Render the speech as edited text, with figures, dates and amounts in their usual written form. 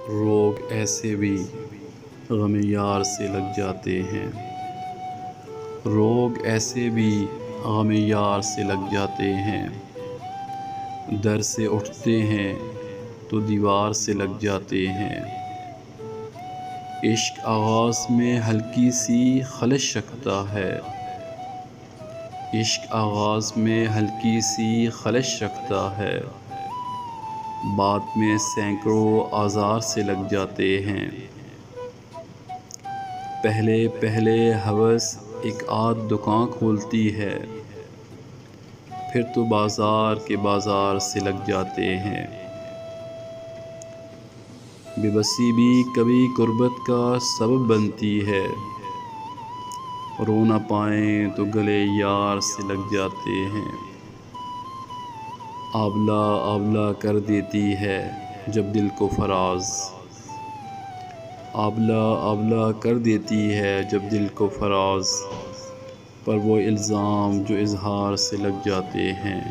روگ ایسے بھی غم یار سے لگ جاتے ہیں، روگ ایسے بھی غم یار سے لگ جاتے ہیں، در سے اٹھتے ہیں تو دیوار سے لگ جاتے ہیں۔ عشق آغاز میں ہلکی سی خلش رکھتا ہے، عشق آغاز میں ہلکی سی خلش رکھتا ہے، بعد میں سیکڑوں آزار سے لگ جاتے ہیں۔ پہلے پہلے ہوس ایک آدھ دکاں کھولتی ہے، پھر تو بازار کے بازار سے لگ جاتے ہیں۔ بے بسی بھی کبھی قربت کا سبب بنتی ہے، رو نہ پائیں تو گلے یار سے لگ جاتے ہیں۔ آبلہ آبلہ کر دیتی ہے جب دل کو فراز، آبلہ آبلہ کر دیتی ہے جب دل کو فراز، پر وہ الزام جو اظہار سے لگ جاتے ہیں۔